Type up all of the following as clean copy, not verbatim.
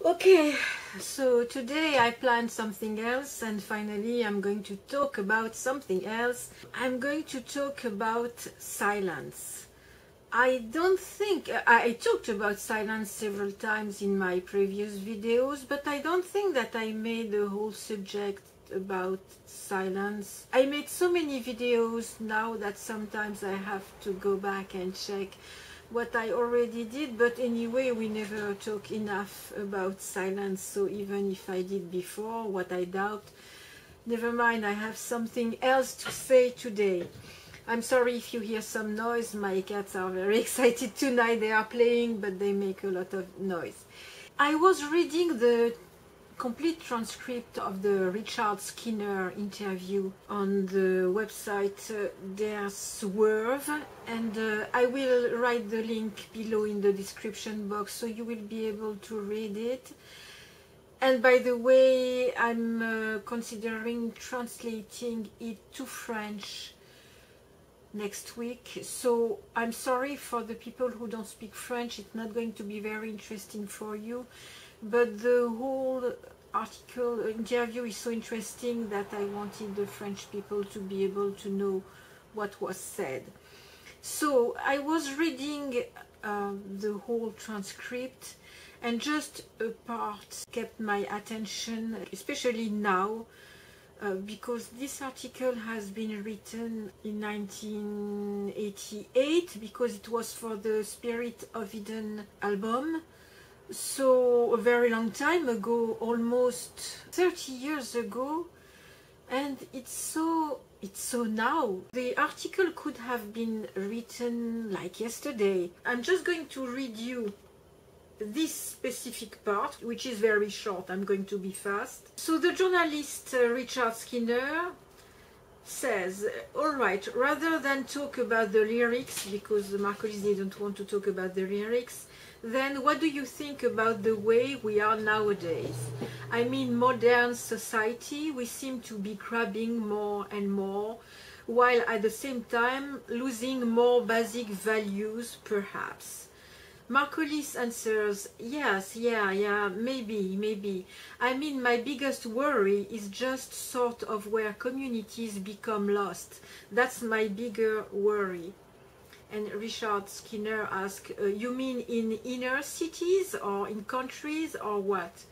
Okay, so today I planned something else, and finally I'm going to talk about something else. I'm going to talk about silence. I don't think I talked about silence several times in my previous videos, but I don't think that I made a whole subject about silence. I made so many videos now that sometimes I have to go back and check what I already did, but anyway, we never talk enough about silence, so even if I did before, what I doubt, never mind, I have something else to say today. I'm sorry if you hear some noise, my cats are very excited tonight, they are playing, but they make a lot of noise. I was reading the complete transcript of the Richard Skinner interview on the website Der Swerve, and I will write the link below in the description box so you will be able to read it. And by the way, I'm considering translating it to French next week, so I'm sorry for the people who don't speak French, it's not going to be very interesting for you, but the whole interview is so interesting that I wanted the French people to be able to know what was said. So I was reading the whole transcript, and just a part kept my attention, especially now, because this article has been written in 1988, because it was for the Spirit of Eden album. So a very long time ago, almost 30 years ago, and it's so now. The article could have been written like yesterday. I'm just going to read you this specific part, which is very short. I'm going to be fast. So the journalist Richard Skinner says, all right, rather than talk about the lyrics, because the Mark Hollis didn't want to talk about the lyrics, then what do you think about the way we are nowadays? I mean, modern society, we seem to be grabbing more and more, while at the same time losing more basic values, perhaps. Mark Hollis answers, yes, yeah, maybe. I mean, my biggest worry is just sort of where communities become lost. That's my bigger worry. And Richard Skinner asks, you mean in inner cities or in countries or what?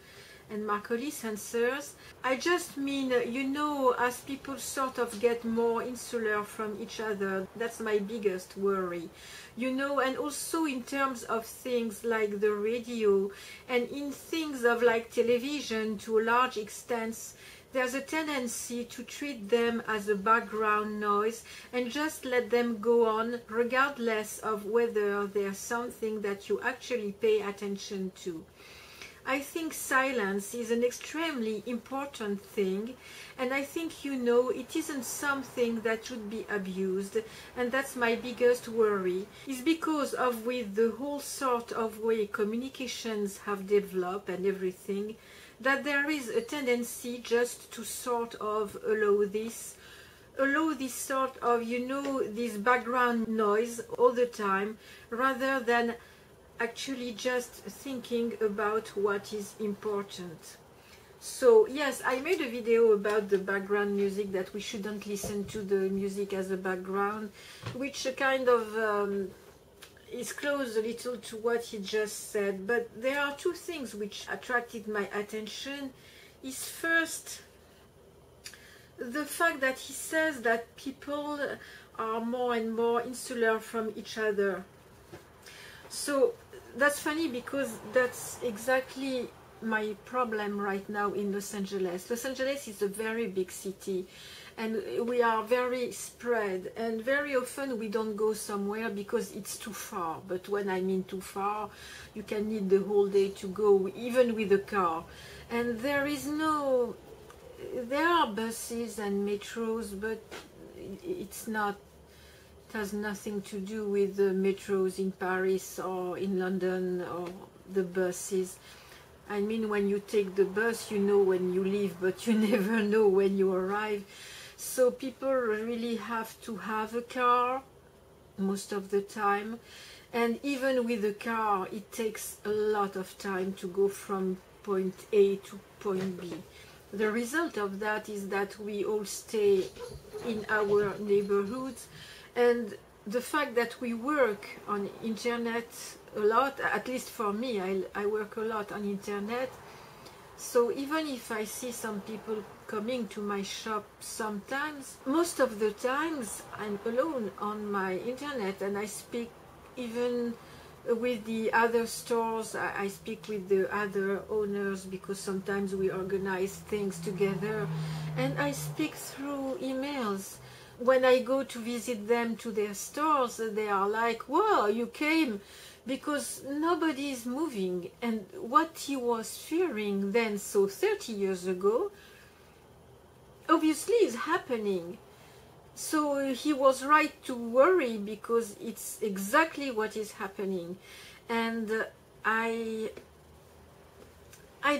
And Mark Hollis answers, I just mean, you know, as people sort of get more insular from each other, that's my biggest worry. You know, and also in terms of things like the radio, and in things of like television to a large extent, there's a tendency to treat them as a background noise and just let them go on regardless of whether there's something that you actually pay attention to. I think silence is an extremely important thing, and I think, you know, it isn't something that should be abused, and that's my biggest worry, is because of with the whole sort of way communications have developed and everything, that there is a tendency just to sort of allow this sort of, you know, this background noise all the time, rather than actually just thinking about what is important. So yes, I made a video about the background music, that we shouldn't listen to the music as a background, which kind of is close a little to what he just said. But there are two things which attracted my attention. Is first the fact that he says that people are more and more insular from each other. So that's funny, because that's exactly my problem right now in Los Angeles. Los Angeles is a very big city, and we are very spread, and very often we don't go somewhere because it's too far. But when I mean too far, you can need the whole day to go, even with a car. And there are buses and metros, but it's not, it has nothing to do with the metros in Paris or in London, or the buses. I mean, when you take the bus, you know when you leave, but you never know when you arrive. So people really have to have a car most of the time, And even with a car, it takes a lot of time to go from point A to point B. The result of that is that we all stay in our neighborhoods, and the fact that we work on internet a lot, at least for me, I work a lot on internet, so even if I see some people coming to my shop sometimes, most of the times I'm alone on my internet, and I speak even with the other stores, I speak with the other owners, because sometimes we organize things together, and I speak through emails. When I go to visit them to their stores, they are like, "Wow, you came," because nobody is moving. And what he was fearing then, so 30 years ago, obviously is happening. So he was right to worry, because it's exactly what is happening. And I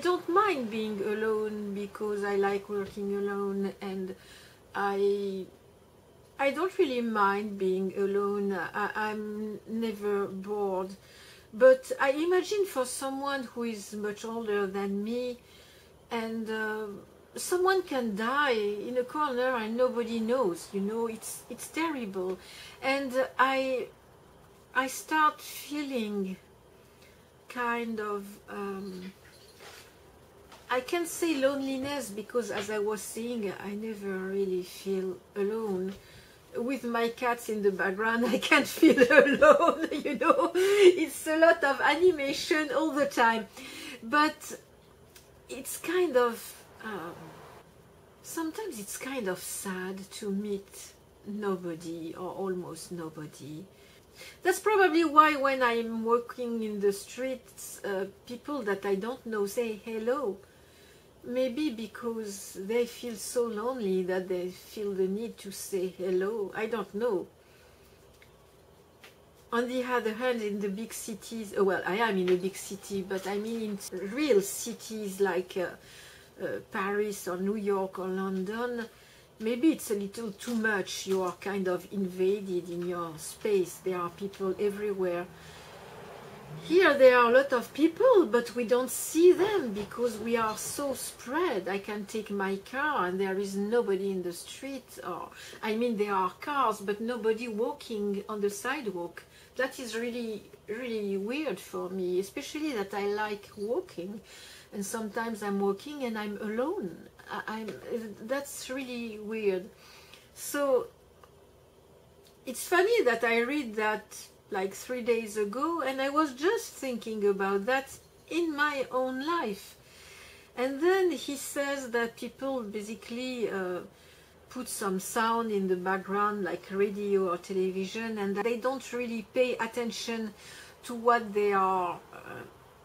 don't mind being alone, because I like working alone, and I don't really mind being alone. I'm never bored. But I imagine for someone who is much older than me, and someone can die in a corner and nobody knows, you know, it's terrible. And I start feeling kind of, I can't say loneliness, because as I was saying, I never really feel alone. With my cats in the background, I can't feel alone, you know, it's a lot of animation all the time. But it's kind of, sometimes it's kind of sad to meet nobody, or almost nobody. That's probably why when I'm walking in the streets, people that I don't know say hello. Maybe because they feel so lonely that they feel the need to say hello. I don't know. On the other hand, in the big cities, well, I am in a big city, but I mean in real cities like Paris or New York or London, maybe it's a little too much. You are kind of invaded in your space. There are people everywhere. Here there are a lot of people, but we don't see them because we are so spread. I can take my car and there is nobody in the street, or I mean there are cars but nobody walking on the sidewalk. That is really weird for me, especially that I like walking, and sometimes I'm walking and I'm alone. That's really weird. So it's funny that I read that like 3 days ago, and I was just thinking about that in my own life. And then he says that people basically put some sound in the background like radio or television, and that they don't really pay attention to what they are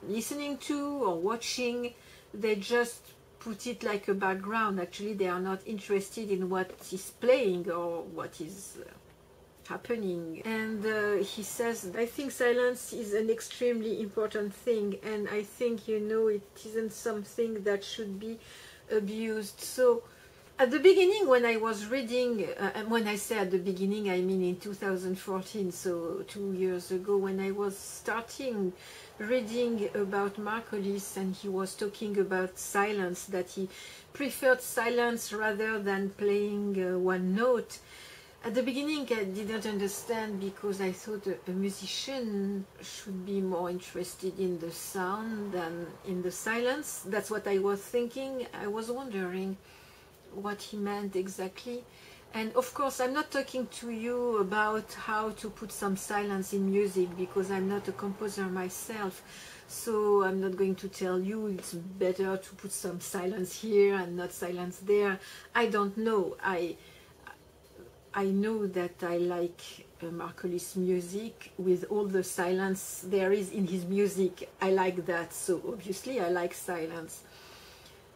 listening to or watching. They just put it like a background. Actually they are not interested in what is playing or what is happening. And he says, I think silence is an extremely important thing, and I think, you know, it isn't something that should be abused. So at the beginning, when I was reading, and when I say at the beginning, I mean in 2014, so 2 years ago, when I was starting reading about Mark Hollis, and he was talking about silence, that he preferred silence rather than playing one note. At the beginning I didn't understand, because I thought a musician should be more interested in the sound than in the silence. That's what I was thinking. I was wondering what he meant exactly. And of course I'm not talking to you about how to put some silence in music, because I'm not a composer myself. So I'm not going to tell you it's better to put some silence here and not silence there. I don't know. I know that I like Mark Hollis' music with all the silence there is in his music. I like that, so obviously I like silence.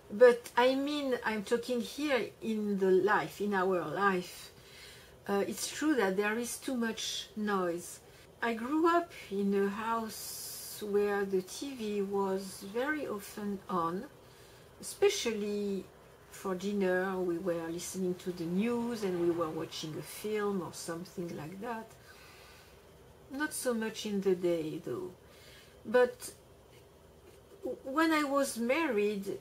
But I mean, I'm talking here in the life, in our life. It's true that there is too much noise. I grew up in a house where the TV was very often on, especially for dinner. We were listening to the news and we were watching a film or something like that. not so much in the day though. But when I was married,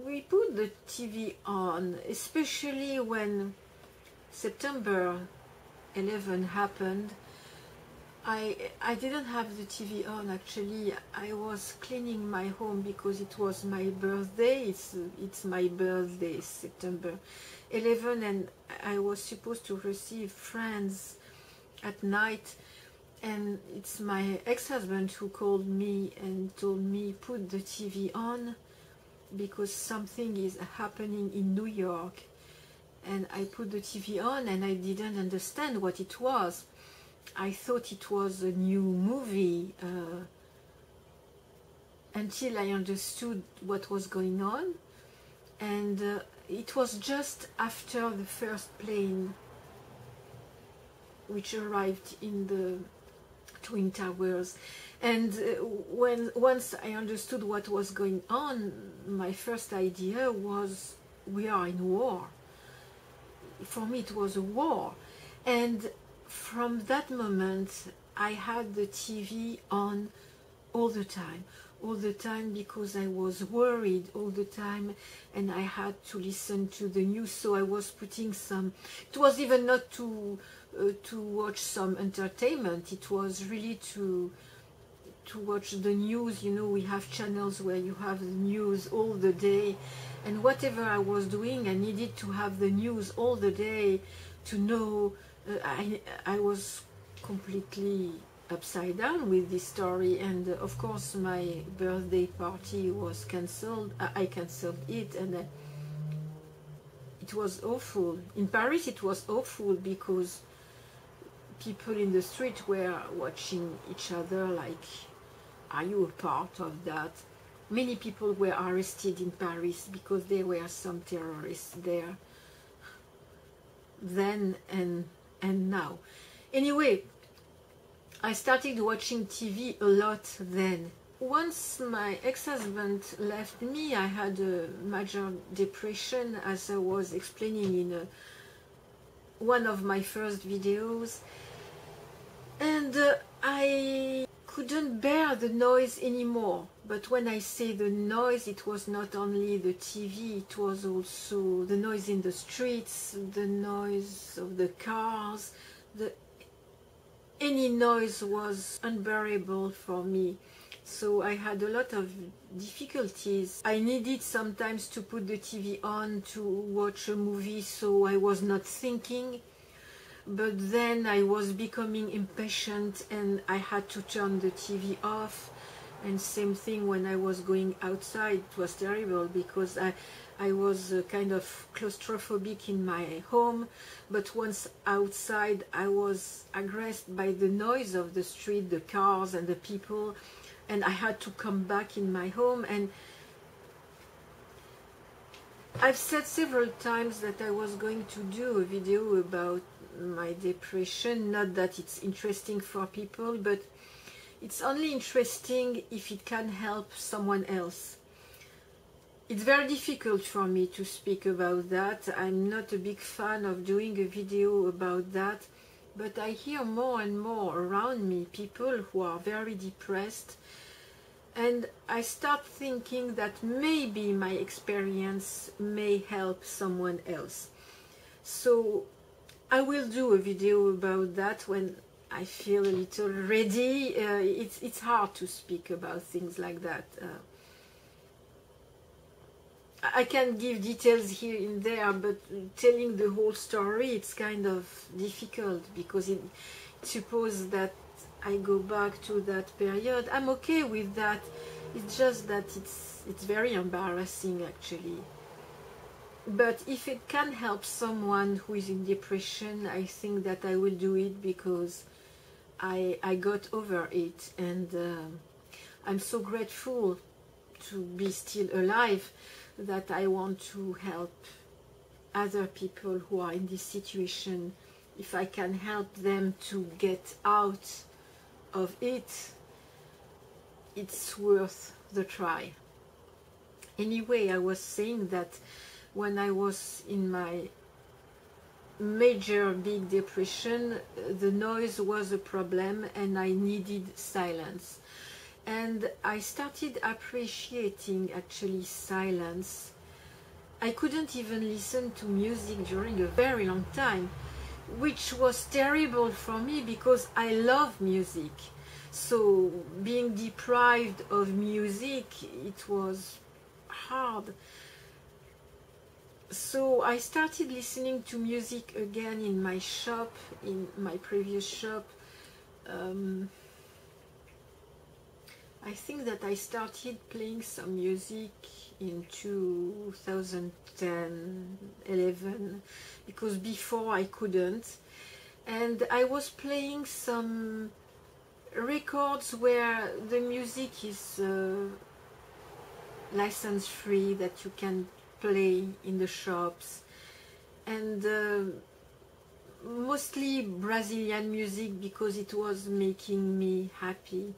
we put the TV on, especially when September 11 happened. I didn't have the TV on actually. I was cleaning my home because it was my birthday. It's my birthday, September 11, and I was supposed to receive friends at night, and it's my ex-husband who called me and told me put the TV on because something is happening in New York. And I put the TV on and I didn't understand what it was. I thought it was a new movie until I understood what was going on. And it was just after the first plane which arrived in the Twin Towers. And once I understood what was going on, my first idea was, we are in war. For me it was a war. And from that moment I had the TV on all the time because I was worried all the time, and I had to listen to the news. So I was putting some, it was even not to watch some entertainment, it was really to watch the news. You know, we have channels where you have the news all the day, and whatever I was doing I needed to have the news all the day to know. I was completely upside down with this story, and of course my birthday party was cancelled. I cancelled it, and it was awful. In Paris it was awful because people in the street were watching each other like, are you a part of that? Many people were arrested in Paris because there were some terrorists there then and now. Anyway, I started watching TV a lot then. Once my ex-husband left me, I had a major depression, as I was explaining in one of my first videos. And I couldn't bear the noise anymore. But when I say the noise, it was not only the TV, it was also the noise in the streets, the noise of the cars. Any noise was unbearable for me. So I had a lot of difficulties. I needed sometimes to put the TV on to watch a movie so I was not thinking. But then I was becoming impatient and I had to turn the TV off. And same thing when I was going outside. It was terrible because I was kind of claustrophobic in my home, but once outside I was aggressed by the noise of the street, the cars and the people, and I had to come back in my home. And I've said several times that I was going to do a video about my depression, not that it's interesting for people, but it's only interesting if it can help someone else. It's very difficult for me to speak about that. I'm not a big fan of doing a video about that, but I hear more and more around me people who are very depressed, and I start thinking that maybe my experience may help someone else. So I will do a video about that when I feel a little ready. It's hard to speak about things like that. I can give details here and there, but telling the whole story, it's kind of difficult because it supposes that I go back to that period. I'm okay with that. It's just that it's very embarrassing actually. But if it can help someone who is in depression, I think that I will do it because I got over it, and I'm so grateful to be still alive that I want to help other people who are in this situation. If I can help them to get out of it, it's worth the try. Anyway, I was saying that when I was in my major big depression, the noise was a problem and I needed silence. And I started appreciating actually silence. I couldn't even listen to music during a very long time, which was terrible for me because I love music. So being deprived of music, it was hard. So I started listening to music again in my shop, in my previous shop. I think that I started playing some music in 2010, 11, because before I couldn't. And I was playing some records where the music is license free, that you can play in the shops, and mostly Brazilian music because it was making me happy.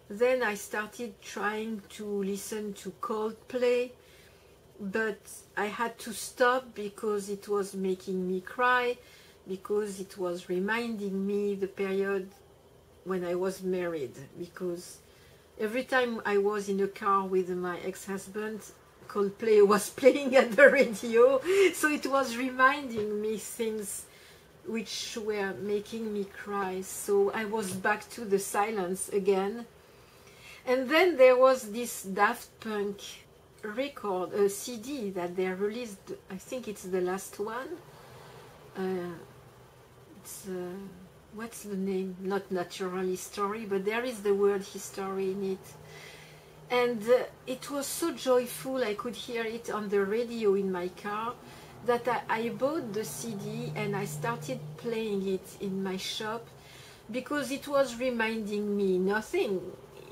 Then I started trying to listen to Coldplay, but I had to stop because it was making me cry, because it was reminding me the period when I was married, because every time I was in a car with my ex-husband, Coldplay was playing at the radio, so it was reminding me things which were making me cry. So I was back to the silence again. And then there was this Daft Punk record, a CD that they released, I think it's the last one. What's the name? Not Natural History, but there is the word history in it. And it was so joyful, I could hear it on the radio in my car, that I bought the CD and I started playing it in my shop, because it was reminding me nothing.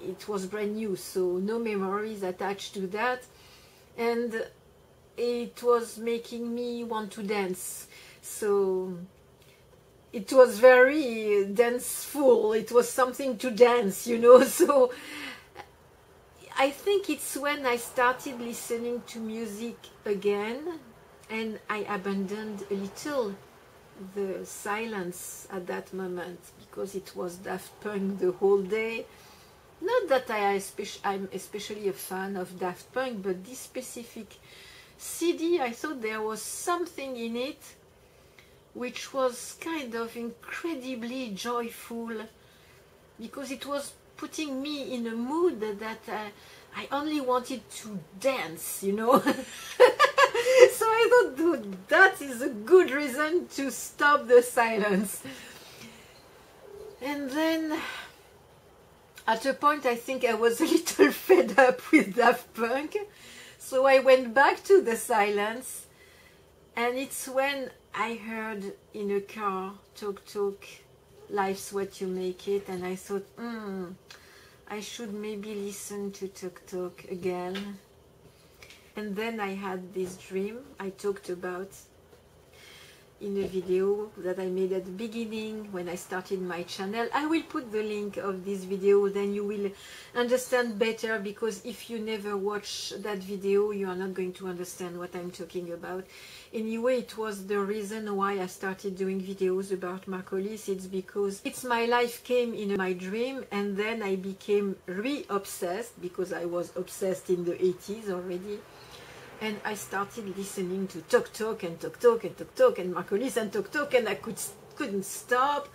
It was brand new, so no memories attached to that, and it was making me want to dance. So it was very danceful, it was something to dance, you know. So I think it's when I started listening to music again, and I abandoned a little the silence at that moment, because it was Daft Punk the whole day. Not that I'm especially a fan of Daft Punk, but this specific CD, I thought there was something in it which was kind of incredibly joyful, because it was putting me in a mood that I only wanted to dance, you know. So I thought that is a good reason to stop the silence. And then at a point I think I was a little fed up with Daft Punk, so I went back to the silence, and it's when I heard in a car, Tok Tok, Life's What You Make It, and I thought, I should maybe listen to Tok Tok again. And then I had this dream I talked about in a video that I made at the beginning when I started my channel. I will put the link of this video, then you will understand better, because if you never watch that video you are not going to understand what I'm talking about. Anyway, it was the reason why I started doing videos about Mark Hollis. It's because my life came in my dream, and then I became re-obsessed, because I was obsessed in the 80s already. And I started listening to Tok Tok and Tok Tok and Tok Tok and Mark Hollis and Tok Tok, and I couldn't stop.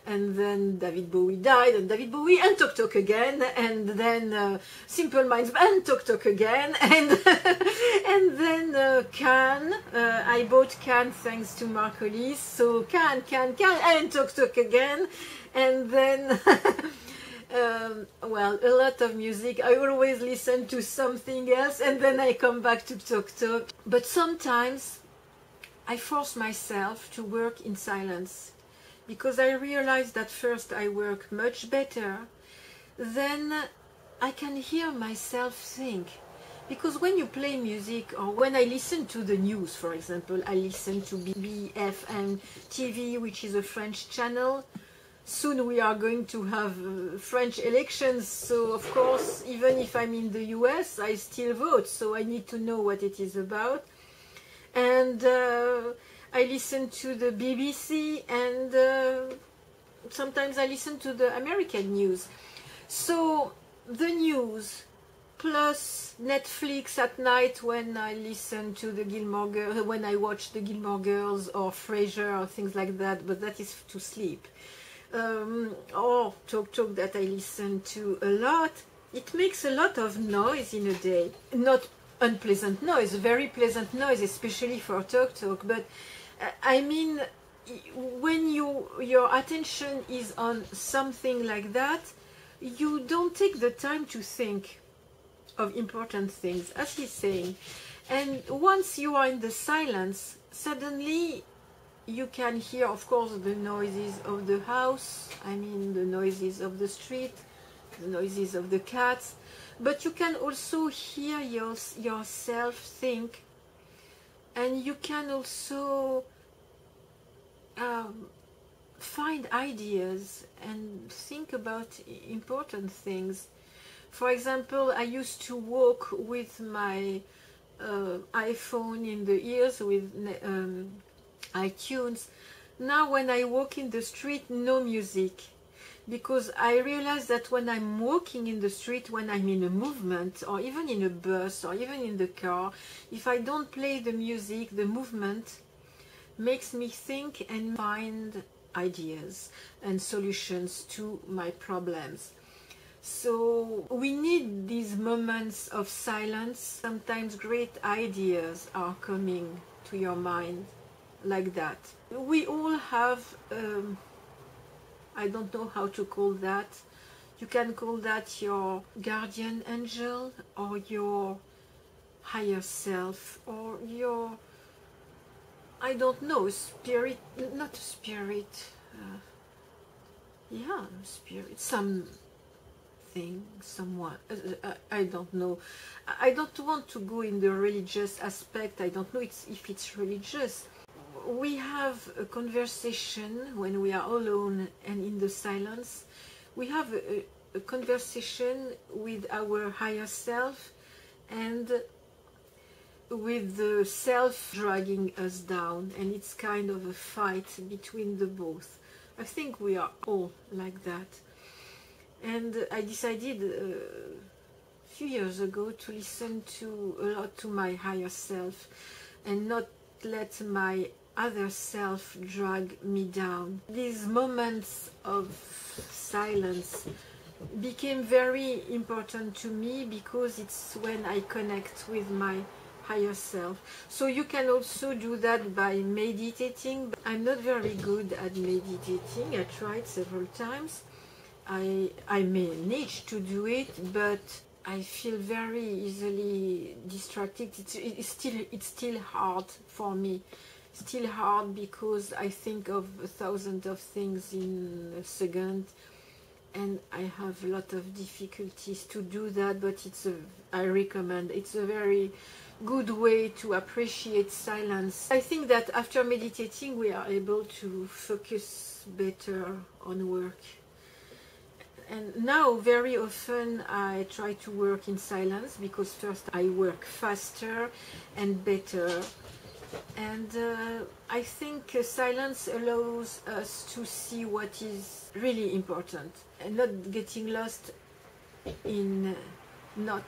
And then David Bowie died, and David Bowie and Tok Tok again, and then Simple Minds and Tok Tok again, and and then Can. I bought Can thanks to Mark Hollis, so Can, and Tok Tok again, and then well, a lot of music. I always listen to something else, and then I come back to Tok Tok. But sometimes I force myself to work in silence, because I realize that first I work much better, then I can hear myself think. Because when you play music, or when I listen to the news, for example, I listen to BFM TV, which is a French channel. Soon we are going to have French elections, so of course, even if I'm in the US, I still vote, so I need to know what it is about. And I listen to the BBC, and sometimes I listen to the American news. So the news plus Netflix at night when I listen to the Gilmore Girls, when I watch the Gilmore Girls or Frasier or things like that, but that is to sleep. Or Talk that I listen to a lot. It makes a lot of noise in a day. Not unpleasant noise, very pleasant noise, especially for Talk, but I mean, when your attention is on something like that, you don't take the time to think of important things, as he's saying. And once you are in the silence, suddenly you can hear, of course, the noises of the house, I mean the noises of the street, the noises of the cats, but you can also hear yourself think, and you can also find ideas and think about important things. For example, I used to walk with my iPhone in the ears with iTunes. Now when I walk in the street, no music, because I realize that when I'm walking in the street, when I'm in a movement, or even in a bus, or even in the car, if I don't play the music, the movement makes me think and find ideas and solutions to my problems. So we need these moments of silence. Sometimes great ideas are coming to your mind like that. We all have, I don't know how to call that. You can call that your guardian angel, or your higher self, or your, I don't know, spirit, not a spirit, yeah, spirit, something, someone, I don't know. I don't want to go in the religious aspect. I don't know if it's religious. We have a conversation when we are alone and in the silence. We have a conversation with our higher self, and with the self dragging us down, and it's kind of a fight between the both. I think we are all like that. And I decided a few years ago to listen a lot to my higher self, and not let my other self drag me down. These moments of silence became very important to me, because it's when I connect with my higher self. So you can also do that by meditating. I'm not very good at meditating. I tried several times. I managed to do it, but I feel very easily distracted. It's still hard for me. Still hard, because I think of 1,000 of things in a second, and I have a lot of difficulties to do that. But I recommend. It's a very good way to appreciate silence. I think that after meditating, we are able to focus better on work. And now very often I try to work in silence, because first I work faster and better. And I think silence allows us to see what is really important, and not getting lost in not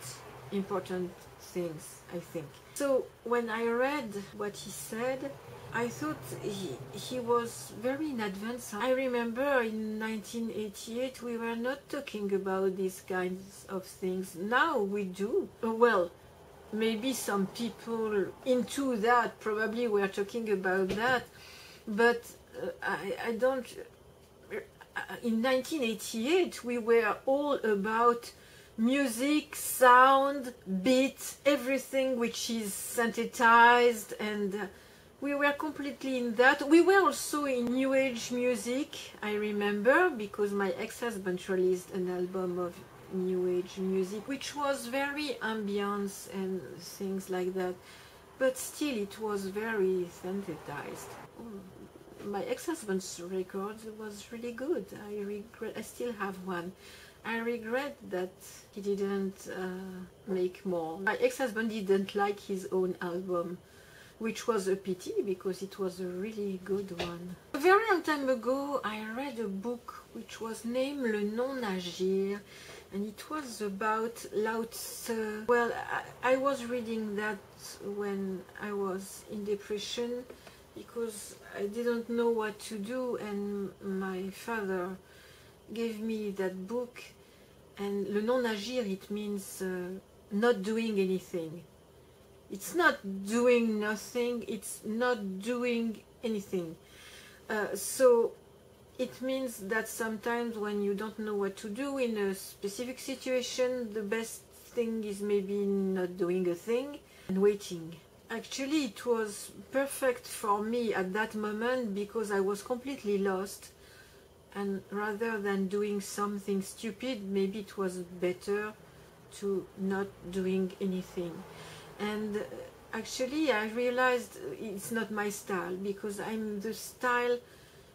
important things, I think. So when I read what he said, I thought he was very in advance. I remember in 1988 we were not talking about these kinds of things. Now we do. Well, maybe some people into that probably were talking about that, but I don't. In 1988 we were all about music, sound, beat, everything which is synthesized, and we were completely in that. We were also in New Age music, I remember, because my ex-husband released an album of New Age music, which was very ambience and things like that, but still it was very synthesized. My ex-husband's record was really good. I still have one. I regret that he didn't make more. My ex-husband didn't like his own album, which was a pity because it was a really good one. A very long time ago I read a book which was named Le Non-Agir, and it was about Lao Tzeu. Well, I was reading that when I was in depression because I didn't know what to do, and my father gave me that book. And Le Non-Agir, it means not doing anything. It's not doing nothing, it's not doing anything. So it means that sometimes when you don't know what to do in a specific situation, the best thing is maybe not doing a thing and waiting. Actually, it was perfect for me at that moment because I was completely lost, and rather than doing something stupid, maybe it was better to not doing anything. And actually I realized it's not my style, because I'm the style,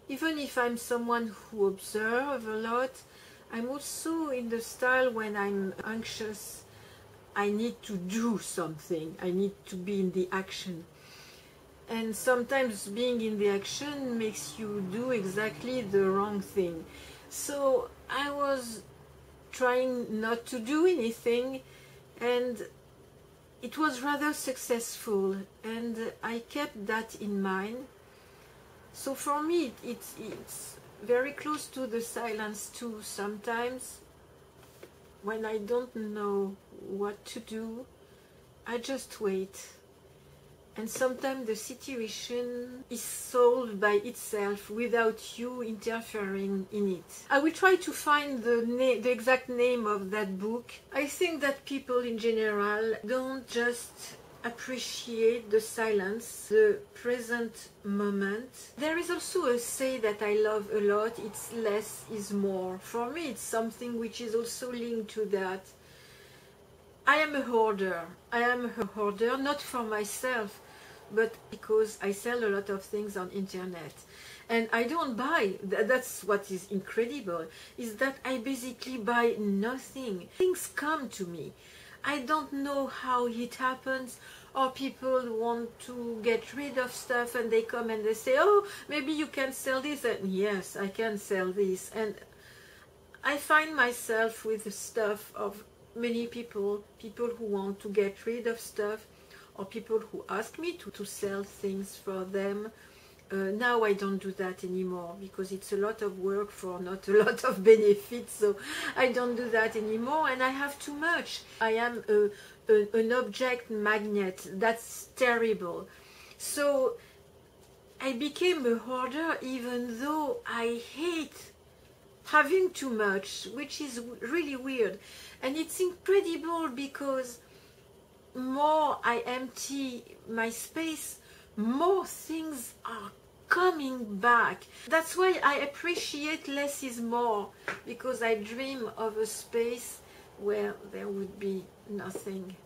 even if I'm someone who observes a lot, I'm also in the style when I'm anxious, I need to do something, I need to be in the action. And sometimes being in the action makes you do exactly the wrong thing. So I was trying not to do anything, and it was rather successful, and I kept that in mind. So for me it's very close to the silence too. Sometimes when I don't know what to do, I just wait. And sometimes the situation is solved by itself without you interfering in it. I will try to find the exact name of that book. I think that people in general don't just appreciate the silence, the present moment. There is also a say that I love a lot, it's less is more. For me it's something which is also linked to that. I am a hoarder. I am a hoarder, not for myself, but because I sell a lot of things on internet. And I don't buy, that's what is incredible, is that I basically buy nothing. Things come to me. I don't know how it happens, or people want to get rid of stuff and they come and they say, oh, maybe you can sell this. And yes, I can sell this. And I find myself with the stuff of many people who want to get rid of stuff, or people who ask me to sell things for them. Now I don't do that anymore because it's a lot of work for not a lot of benefits, so I don't do that anymore, and I have too much. I am an object magnet. That's terrible. So I became a hoarder even though I hate having too much, which is really weird. And it's incredible because more I empty my space, more things are coming back. That's why I appreciate less is more, because I dream of a space where there would be nothing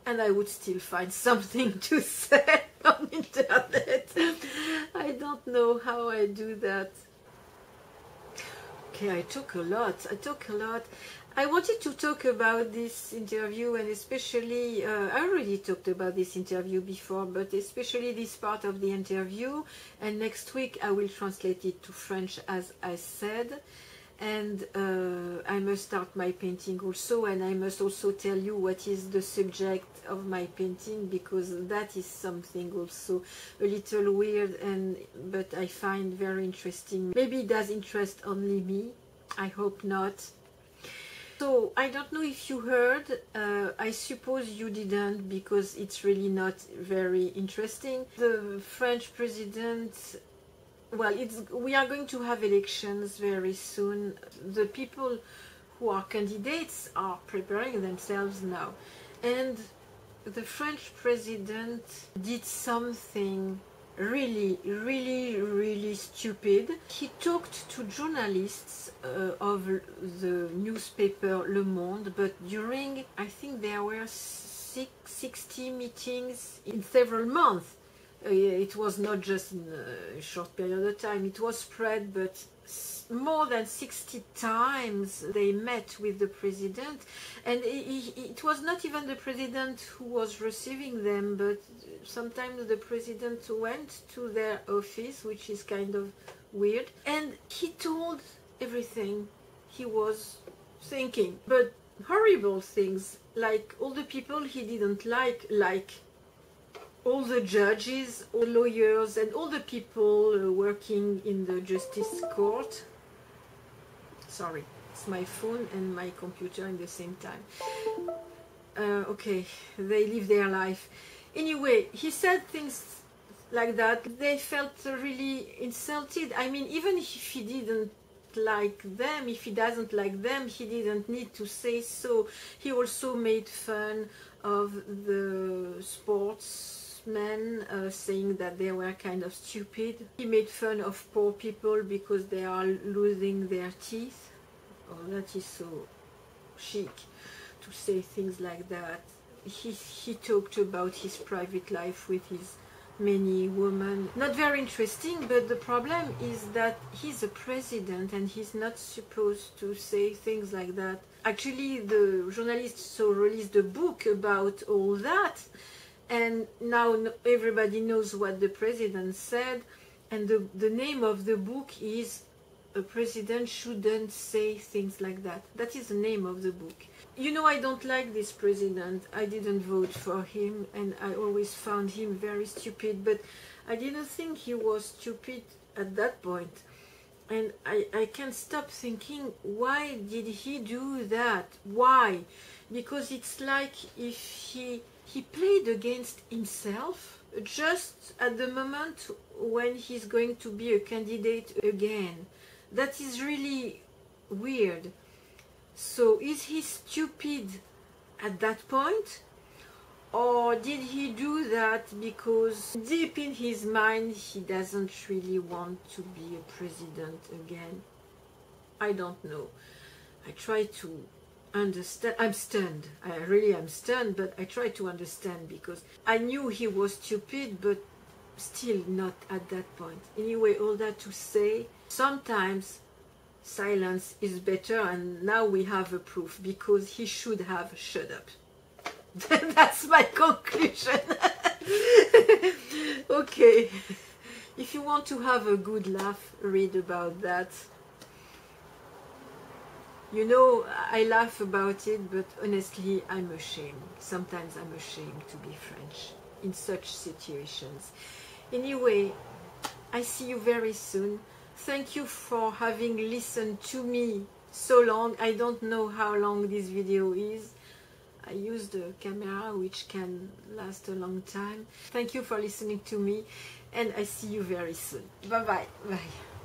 and I would still find something to sell on internet. I don't know how I do that. Okay, I talk a lot. I wanted to talk about this interview, and especially, I already talked about this interview before, but especially this part of the interview, and next week I will translate it to French as I said. And I must start my painting also, and I must also tell you what is the subject of my painting, because that is something also a little weird, but I find very interesting. Maybe it does interest only me, I hope not. So I don't know if you heard, I suppose you didn't, because it's really not very interesting. The French president, well, we are going to have elections very soon. The people who are candidates are preparing themselves now. And the French president did something really stupid. He talked to journalists of the newspaper Le Monde, but during, I think there were 60 meetings in several months. It was not just in a short period of time, it was spread, but more than 60 times they met with the president, and it was not even the president who was receiving them, but sometimes the president went to their office, which is kind of weird, and he told everything he was thinking, but horrible things, like all the people he didn't like all the judges, all the lawyers, and all the people working in the justice court. Sorry, it's my phone and my computer at the same time. Okay, they live their life. Anyway, he said things like that. They felt really insulted. I mean, even if he didn't like them, if he doesn't like them, he didn't need to say so. He also made fun of the sportsmen, saying that they were kind of stupid. He made fun of poor people because they are losing their teeth. Oh, that is so chic to say things like that. He talked about his private life with his many women. Not very interesting, but the problem is that he's a president and he's not supposed to say things like that. Actually, the journalist released a book about all that, and now everybody knows what the president said, and the name of the book is "A President Shouldn't Say Things Like That." That is the name of the book. You know, I don't like this president. I didn't vote for him, and I always found him very stupid, but I didn't think he was stupid at that point. And I can't stop thinking, why did he do that? Why? Because it's like if he played against himself just at the moment when he's going to be a candidate again. That is really weird. So is he stupid at that point? Or did he do that because deep in his mind he doesn't really want to be a president again? I don't know. I try to understand. I'm stunned. I really am stunned, but I try to understand because I knew he was stupid, but still not at that point. Anyway, all that to say, sometimes silence is better, and now we have a proof, because he should have shut up. That's my conclusion. Okay, if you want to have a good laugh, read about that. You know, I laugh about it, but honestly I'm ashamed. Sometimes I'm ashamed to be French in such situations. Anyway, I see you very soon. Thank you for having listened to me so long. I don't know how long this video is. I used a camera which can last a long time. Thank you for listening to me, and I see you very soon. Bye bye. Bye.